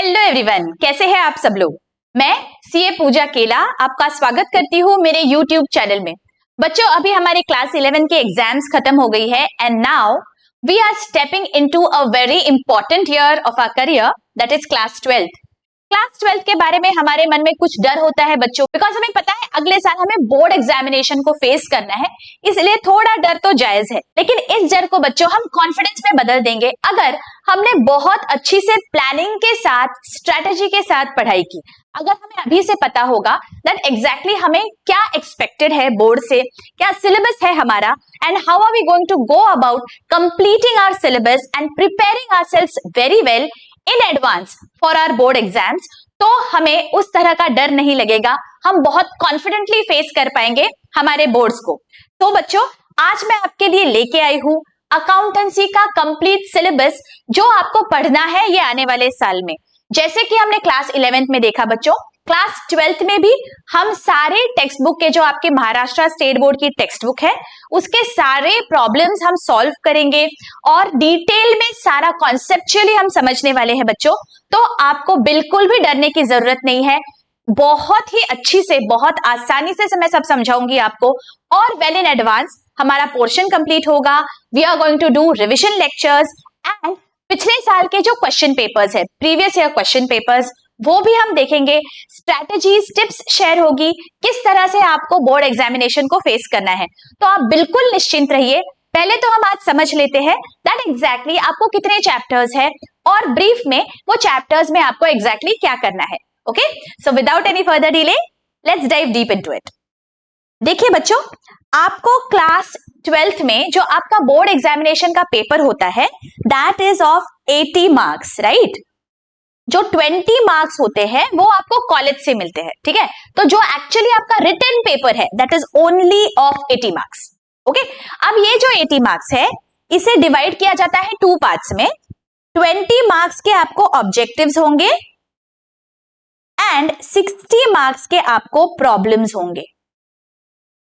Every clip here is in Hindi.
हेलो एवरीवन, कैसे हैं आप सब लोग। मैं सीए पूजा केला आपका स्वागत करती हूँ मेरे यूट्यूब चैनल में। बच्चों, अभी हमारे क्लास 11 के एग्जाम्स खत्म हो गई है and now we are stepping into a very important year of our career, that is class 12। Class 12 के बारे में हमारे मन में कुछ डर होता है बच्चों, बिकॉज हमें पता है अगले साल हमें बोर्ड एग्जामिनेशन को फेस करना है, इसलिए थोड़ा डर तो जायज है। लेकिन इस डर को बच्चों हम कॉन्फिडेंस में बदल देंगे अगर हमने बहुत अच्छी से प्लानिंग के साथ, स्ट्रेटेजी के साथ पढ़ाई की। अगर हमें अभी से पता होगा दैट एग्जैक्टली हमें क्या एक्सपेक्टेड है बोर्ड से, क्या सिलेबस है हमारा, and how are we going to go about completing our syllabus and preparing ourselves very well in advance for our board exams, तो हमें उस तरह का डर नहीं लगेगा, हम बहुत कॉन्फिडेंटली फेस कर पाएंगे हमारे बोर्ड्स को। तो बच्चों, आज मैं आपके लिए लेके आई हूं अकाउंटेंसी का कंप्लीट सिलेबस जो आपको पढ़ना है ये आने वाले साल में। जैसे कि हमने क्लास 11th में देखा बच्चों, क्लास 12th में भी हम सारे टेक्स्ट बुक के, जो आपके महाराष्ट्र स्टेट बोर्ड की टेक्स्ट बुक है, उसके सारे प्रॉब्लम्स हम सॉल्व करेंगे और डिटेल में सारा कॉन्सेप्चुअली हम समझने वाले हैं बच्चों। तो आपको बिल्कुल भी डरने की जरूरत नहीं है, बहुत ही अच्छी से, बहुत आसानी से मैं सब समझाऊंगी आपको और वेल इन एडवांस हमारा पोर्शन कंप्लीट होगा। We are going to do revision lectures and पिछले साल के जो क्वेश्चन पेपर्स है, प्रीवियस ईयर क्वेश्चन पेपर्स, वो भी हम देखेंगे। स्ट्रैटेजीज, टिप्स शेयर होगी किस तरह से आपको बोर्ड एग्जामिनेशन को फेस करना है। तो आप बिल्कुल निश्चिंत रहिए। पहले तो हम आज समझ लेते हैं दैट एग्जैक्टली आपको कितने चैप्टर्स है और ब्रीफ में वो चैप्टर्स में आपको एग्जैक्टली क्या करना है। Okay, so without any further delay let's dive deep into it. देखिए बच्चों, आपको क्लास 12th में जो आपका बोर्ड एग्जामिनेशन का पेपर होता है that is of 80 marks, right. जो 20 मार्क्स होते हैं वो आपको कॉलेज से मिलते हैं, ठीक है। तो जो एक्चुअली आपका रिटन पेपर है that is only of 80 marks. Okay, अब ये जो 80 मार्क्स है इसे डिवाइड किया जाता है 2 पार्ट्स में। 20 मार्क्स के आपको ऑब्जेक्टिव्स होंगे एंड 60 मार्क्स के आपको प्रॉब्लम्स होंगे।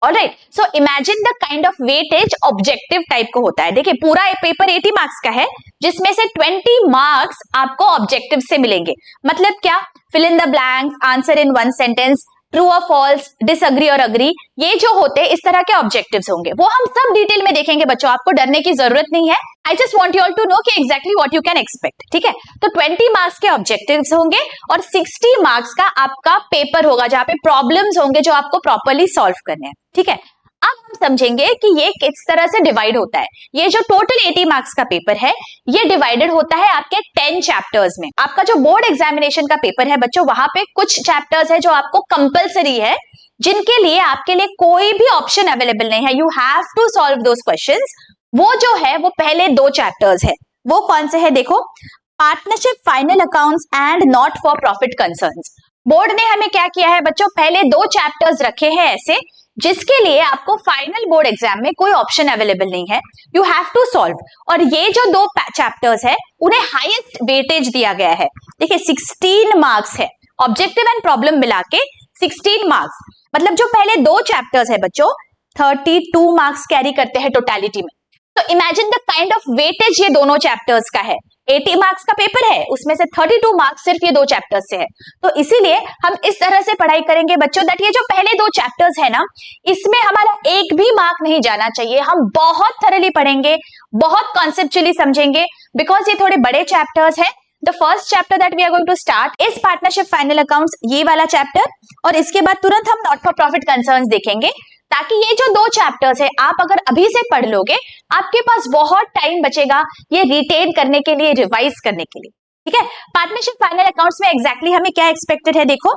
Alright, so imagine the kind of weightage objective type को होता है। देखिए, पूरा पेपर 80 मार्क्स का है जिसमें से 20 मार्क्स आपको ऑब्जेक्टिव से मिलेंगे। मतलब क्या? Fill in the blanks, answer in 1 sentence, true और फॉल्स, डिसएग्री और अग्री, ये जो होते हैं इस तरह के ऑब्जेक्टिव्स होंगे। वो हम सब डिटेल में देखेंगे बच्चों, आपको डरने की जरूरत नहीं है। I just want you all to know कि exactly what you can expect, ठीक है। तो 20 मार्क्स के ऑब्जेक्टिव्स होंगे और 60 मार्क्स का आपका पेपर होगा जहां पे प्रॉब्लम्स होंगे जो आपको प्रॉपर्ली सॉल्व करने हैं, ठीक है। अब हम समझेंगे कि ये किस तरह से डिवाइड होता है। ये जो टोटल 80 मार्क्स का पेपर है ये डिवाइडेड होता है आपके 10 चैप्टर्स में। आपका जो बोर्ड एग्जामिनेशन का पेपर है बच्चों, वहां पे कुछ चैप्टर्स है जो आपको कंपलसरी है, जिनके लिए आपके लिए कोई भी ऑप्शन अवेलेबल नहीं है। You have to solve those questions. वो जो है वो पहले 2 चैप्टर्स है। वो कौन से है? देखो, partnership, final accounts and not for profit concerns. Board ने हमें क्या किया है बच्चों, पहले 2 चैप्टर्स रखे हैं ऐसे जिसके लिए आपको फाइनल बोर्ड एग्जाम में कोई ऑप्शन अवेलेबल नहीं है, यू हैव टू सॉल्व। और ये जो 2 चैप्टर्स है उन्हें हाईएस्ट वेटेज दिया गया है। देखिए, 16 मार्क्स है, ऑब्जेक्टिव एंड प्रॉब्लम मिला के 16 मार्क्स। मतलब जो पहले 2 चैप्टर्स है बच्चों 32 मार्क्स कैरी करते हैं टोटलिटी में। तो imagine the kind of weightage ये दोनों चैप्टर्स का है। 80 मार्क्स का पेपर है, उसमें से 32 मार्क्स सिर्फ ये 2 चैप्टर्स से है। तो इसीलिए हम इस तरह से पढ़ाई करेंगे बच्चों दैट ये जो पहले 2 चैप्टर्स है ना, इसमें हमारा एक भी मार्क नहीं जाना चाहिए। हम बहुत थरली पढ़ेंगे, बहुत कॉन्सेप्चुअली समझेंगे, बिकॉज ये थोड़े बड़े चैप्टर्स है। The first chapter that we are going to start is partnership, final accounts, ये वाला चैप्टर, और इसके बाद तुरंत हम नॉट फॉर प्रॉफिट कंसर्न्स देखेंगे। ताकि ये जो 2 चैप्टर्स है आप अगर अभी से पढ़ लोगे, आपके पास बहुत टाइम बचेगा ये रिटेन करने के लिए, रिवाइज करने के लिए, ठीक है। पार्टनरशिप, फाइनल अकाउंट्स में एग्जैक्टली हमें क्या एक्सपेक्टेड है? देखो,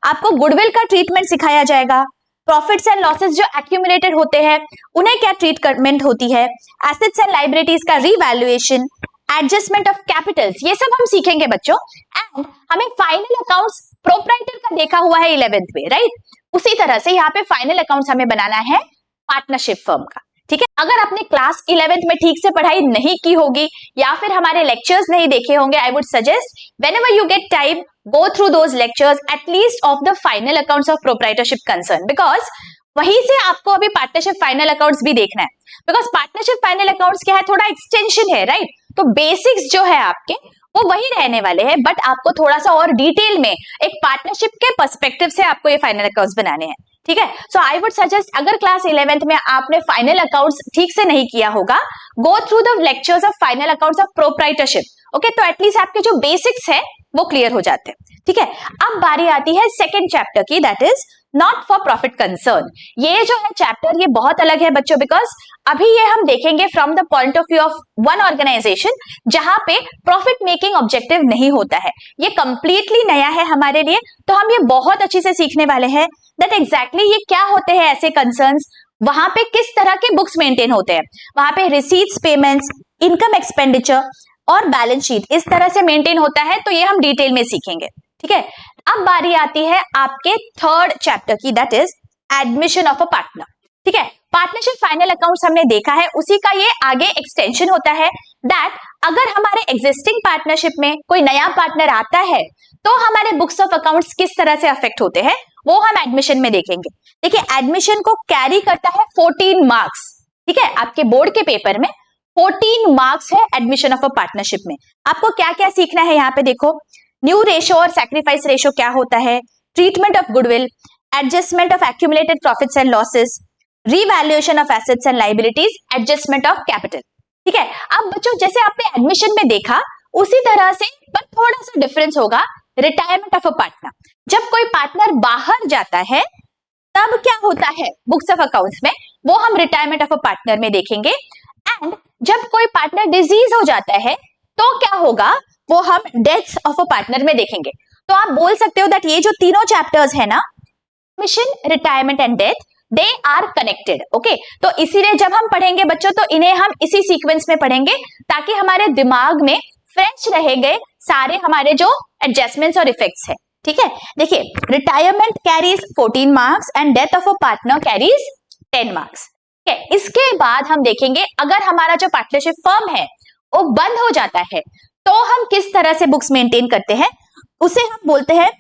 आपको गुडविल का ट्रीटमेंट सिखाया जाएगा, प्रॉफिट्स एंड लॉसेस जो एक्यूमुलेटेड होते हैं उन्हें क्या ट्रीटमेंट होती है, एसेट्स एंड लाइबिलिटीज का रीवैल्यूएशन, एडजस्टमेंट ऑफ कैपिटल्स, ये सब हम सीखेंगे बच्चों। एंड हमें फाइनल अकाउंट्स प्रोप्राइटर का देखा हुआ है 11th में, राइट। उसी तरह से यहाँ पे फाइनल अकाउंट्स हमें बनाना है पार्टनरशिप फर्म का, ठीक है। अगर आपने क्लास 11th में ठीक से पढ़ाई नहीं की होगी या फिर हमारे लेक्चर्स नहीं देखे होंगे, I would suggest whenever you get time go through those lectures at least of the final accounts of proprietorship concern, because वहीं से आपको अभी पार्टनरशिप फाइनल अकाउंट्स भी देखना है। बिकॉज पार्टनरशिप फाइनल अकाउंट्स क्या है, थोड़ा एक्सटेंशन है, राइट। तो बेसिक्स जो है आपके वो वही रहने वाले हैं, बट आपको थोड़ा सा और डिटेल में एक पार्टनरशिप के पर्सपेक्टिव से आपको ये फाइनल अकाउंट्स बनाने हैं, ठीक है। सो आई वुड सजेस्ट, अगर क्लास 11th में आपने फाइनल अकाउंट्स ठीक से नहीं किया होगा, go through the lectures of final accounts of proprietorship, okay. तो एटलीस्ट आपके जो बेसिक्स है वो क्लियर हो जाते हैं, ठीक है। अब बारी आती है सेकेंड चैप्टर की, that is not for profit concern. ये जो है चैप्टर, ये बहुत अलग है बच्चों, बिकॉज अभी ये हम देखेंगे from the point of view of one organisation जहां पे प्रॉफिट मेकिंग ऑब्जेक्टिव नहीं होता है। ये कंप्लीटली नया है हमारे लिए, तो हम ये बहुत अच्छे से सीखने वाले हैं दैट एग्जैक्टली ये क्या होते हैं ऐसे कंसर्न्स, वहां पे किस तरह के बुक्स मेंटेन होते हैं, वहां पे रिसीट्स, पेमेंट्स, इनकम एक्सपेंडिचर और बैलेंस शीट इस तरह से मेंटेन होता है। तो ये हम डिटेल में सीखेंगे, ठीक है। अब बारी आती है आपके थर्ड चैप्टर की, that is admission of a partner, ठीक है। पार्टनरशिप फाइनल अकाउंट्स हमने देखा है, उसी का ये आगे एक्सटेंशन होता है दैट अगर हमारे एग्जिस्टिंग पार्टनरशिप में कोई नया पार्टनर आता है तो हमारे बुक्स ऑफ अकाउंट्स किस तरह से अफेक्ट होते हैं वो हम एडमिशन में देखेंगे। देखिए, एडमिशन को कैरी करता है 14 मार्क्स, ठीक है। आपके बोर्ड के पेपर में 14 मार्क्स है एडमिशन ऑफ अ पार्टनरशिप में। आपको क्या क्या सीखना है यहाँ पे देखो, न्यू रेशो और सैक्रिफाइस रेशो क्या होता है, treatment of goodwill, adjustment of accumulated profits and losses, revaluation of assets and liabilities, adjustment of capital, ठीक है। अब बच्चों, जैसे आपने एडमिशन में देखा उसी तरह से पर थोड़ा सा डिफरेंस होगा रिटायरमेंट ऑफ अ पार्टनर। जब कोई पार्टनर बाहर जाता है तब क्या होता है बुक्स ऑफ अकाउंट्स में, वो हम रिटायरमेंट ऑफ अ पार्टनर में देखेंगे। एंड जब कोई पार्टनर डिजीज हो जाता है तो क्या होगा, वो हम डेथ ऑफ अ पार्टनर में देखेंगे। तो आप बोल सकते हो दैट ये जो तीनों चैप्टर्स है ना, mission, retirement and death, they are connected, okay. तो इसीलिए जब हम पढ़ेंगे बच्चों तो इन्हें हम इसी सीक्वेंस में पढ़ेंगे ताकि हमारे दिमाग में फ्रेश रहेंगे सारे हमारे जो एडजस्टमेंट्स और इफेक्ट्स है, ठीक है। देखिए, retirement carries 14 marks and death of a partner carries 10 marks, ठीक है। इसके बाद हम देखेंगे अगर हमारा जो पार्टनरशिप फर्म है वो बंद हो जाता है तो हम किस तरह से बुक्स मेंटेन करते हैं, उसे हम बोलते हैं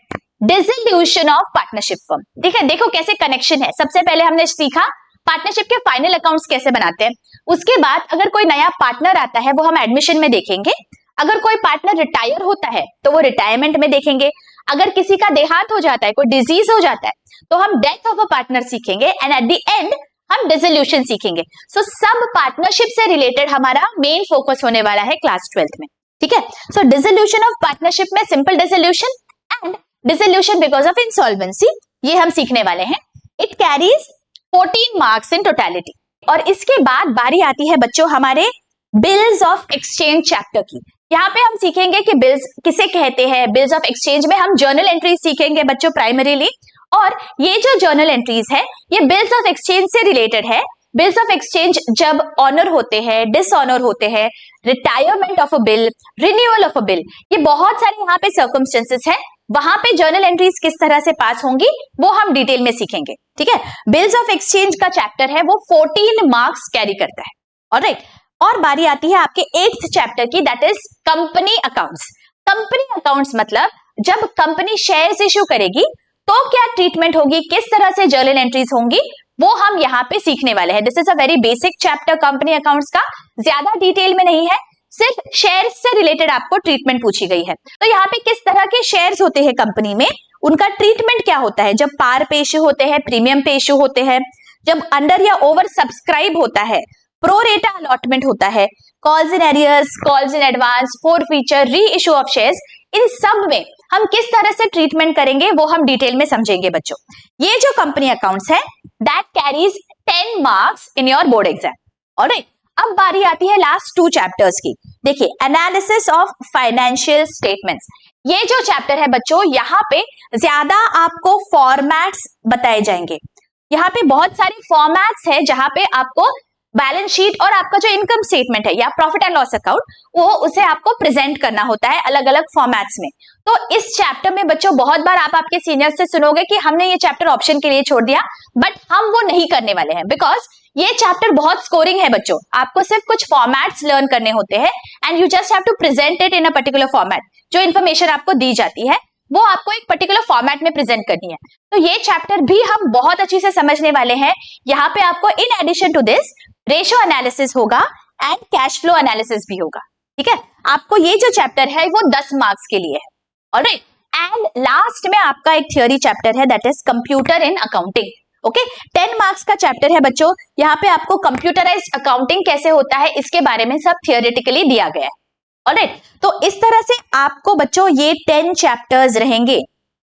डिसोल्यूशन ऑफ पार्टनरशिप फर्म। देखो कैसे कनेक्शन है। सबसे पहले हमने सीखा पार्टनरशिप के फाइनल अकाउंट्स कैसे बनाते हैं, उसके बाद अगर कोई नया पार्टनर आता है वो हम एडमिशन में देखेंगे, अगर कोई पार्टनर रिटायर होता है तो वो रिटायरमेंट में देखेंगे, अगर किसी का देहांत हो जाता है, कोई डिजीज हो जाता है तो हम डेथ ऑफ अ पार्टनर सीखेंगे एंड एट द एंड हम डिसोल्यूशन सीखेंगे। सो सब पार्टनरशिप से रिलेटेड हमारा मेन फोकस होने वाला है क्लास 12th में, ठीक है। सो डिसोल्यूशन ऑफ पार्टनरशिप में simple dissolution and dissolution because of insolvency, ये हम सीखने वाले हैं। It carries 14 marks in totality. और इसके बाद बारी आती है बच्चों हमारे बिल्स ऑफ एक्सचेंज चैप्टर की। यहाँ पे हम सीखेंगे कि बिल्स किसे कहते हैं। बिल्स ऑफ एक्सचेंज में हम जर्नल एंट्रीज सीखेंगे बच्चों प्राइमरीली, और ये जो जर्नल एंट्रीज है ये बिल्स ऑफ एक्सचेंज से रिलेटेड है। बिल्स ऑफ एक्सचेंज जब ऑनर होते हैं, डिसऑनर होते हैं, retirement of a bill, renewal of a bill, ये बहुत सारे यहाँ पे सर्कमस्टेंसेस है, वहां पे जर्नल एंट्रीज किस तरह से पास होंगी वो हम डिटेल में सीखेंगे, ठीक है। बिल्स ऑफ एक्सचेंज का चैप्टर है वो 14 मार्क्स कैरी करता है, ऑलराइट। और बारी आती है आपके 8th चैप्टर की, that is company accounts. Company accounts मतलब जब कंपनी शेयर्स इश्यू करेगी तो क्या ट्रीटमेंट होगी, किस तरह से जर्नल एंट्रीज होंगी, वो हम यहाँ पे सीखने वाले हैं। This is a very basic chapter company accounts का, ज्यादा डिटेल में नहीं है, सिर्फ शेयर्स से रिलेटेड आपको ट्रीटमेंट पूछी गई है। तो यहाँ पे किस तरह के शेयर्स होते हैं कंपनी में, उनका ट्रीटमेंट क्या होता है, जब पार पे इश्यू होते हैं, प्रीमियम पे इश्यू होते हैं, जब अंडर या ओवर सब्सक्राइब होता है, प्रो रेटा अलॉटमेंट होता है, calls in arrears, calls in advance, forfeiture, री इश्यू ऑफ शेयर्स, इन सब में हम किस तरह से ट्रीटमेंट करेंगे वो हम डिटेल में समझेंगे बच्चों। ये जो कंपनी अकाउंट्स है that carries 10 marks in your board exam, alright. अब बारी आती है लास्ट 2 चैप्टर्स की। देखिए, एनालिसिस ऑफ फाइनेंशियल स्टेटमेंट्स, ये जो चैप्टर है बच्चों यहाँ पे ज्यादा आपको फॉर्मेट्स बताए जाएंगे। यहाँ पे बहुत सारे फॉर्मेट्स है जहां पे आपको बैलेंस शीट और आपका जो इनकम स्टेटमेंट है या प्रॉफिट एंड लॉस अकाउंट वो उसे आपको प्रेजेंट करना होता है अलग अलग फॉर्मेट्स में। तो इस चैप्टर में बच्चों बहुत बार आप आपके सीनियर से सुनोगे कि हमने ये चैप्टर ऑप्शन के लिए छोड़ दिया, बट हम वो नहीं करने वाले हैं बिकॉज ये चैप्टर बहुत स्कोरिंग है बच्चों। आपको सिर्फ कुछ फॉर्मेट्स लर्न करने होते हैं and you just have to present it in a particular format. जो इन्फॉर्मेशन आपको दी जाती है वो आपको एक पर्टिकुलर फॉर्मेट में प्रेजेंट करनी है। तो ये चैप्टर भी हम बहुत अच्छे से समझने वाले हैं। यहाँ पे आपको in addition to this ratio analysis होगा एंड कैश फ्लो एनालिसिस भी होगा, ठीक है, आपको ये जो चैप्टर है वो 10 मार्क्स के लिए है। ऑलराइट, एंड लास्ट में आपका एक थ्योरी चैप्टर है that is computer in accounting. Okay, 10 marks का चैप्टर है बच्चों। यहाँ पे आपको कंप्यूटराइज्ड अकाउंटिंग कैसे होता है इसके बारे में सब थियोरेटिकली दिया गया है। ऑलराइट, तो इस तरह से आपको बच्चों ये 10 चैप्टर्स रहेंगे।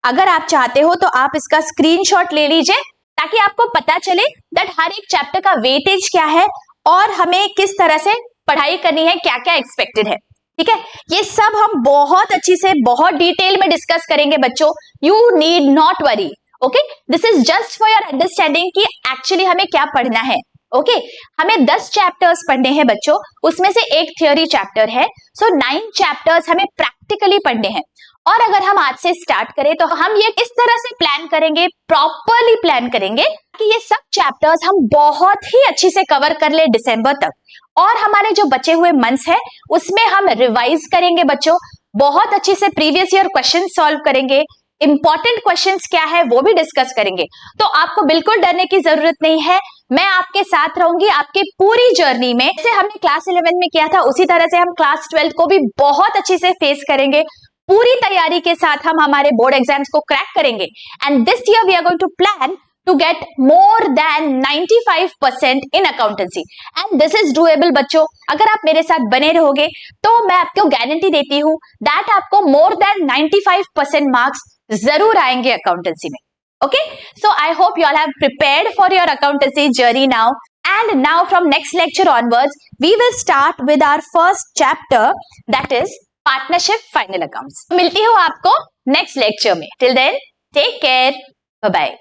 अगर आप चाहते हो तो आप इसका स्क्रीनशॉट ले लीजिए ताकि आपको पता चले दैट हर एक चैप्टर का वेटेज क्या है और हमें किस तरह से पढ़ाई करनी है, क्या क्या एक्सपेक्टेड है। ठीक है, ये सब हम बहुत अच्छी से बहुत डिटेल में डिस्कस करेंगे बच्चों। You need not worry. Okay, this is just for your understanding कि एक्चुअली हमें क्या पढ़ना है। ओके, हमें 10 चैप्टर्स पढ़ने हैं बच्चों, उसमें से एक थ्योरी चैप्टर है। सो 9 चैप्टर्स हमें प्रैक्टिकली पढ़ने हैं। और अगर हम आज से स्टार्ट करें तो हम ये इस तरह से प्लान करेंगे, प्रॉपरली प्लान करेंगे कि ये सब चैप्टर्स हम बहुत ही अच्छी से कवर कर ले दिसंबर तक। और हमारे जो बचे हुए मंथ्स है उसमें हम रिवाइज करेंगे बच्चों, बहुत अच्छे से प्रीवियस ईयर क्वेश्चन सॉल्व करेंगे, इंपॉर्टेंट क्वेश्चंस क्या है वो भी डिस्कस करेंगे। तो आपको बिल्कुल डरने की जरूरत नहीं है, मैं आपके साथ रहूंगी आपकी पूरी जर्नी में। जैसे हमने क्लास 11 में किया था उसी तरह से हम क्लास 12 को भी बहुत अच्छे से फेस करेंगे। पूरी तैयारी के साथ हम हमारे बोर्ड एग्जाम्स को क्रैक करेंगे and this year we are going to plan to get more than 95% in accountancy and this is doable बच्चों। अगर आप मेरे साथ बने रहोगे तो मैं आपको गारंटी देती हूँ that आपको more than 95% मार्क्स जरूर आएंगे अकाउंटेंसी में। Okay, so I hope you all have prepared for your accountancy journey now and now from next lecture onwards we will start with our first chapter that is partnership final accounts। मिलती हूँ आपको नेक्स्ट लेक्चर में। till then take care, bye bye।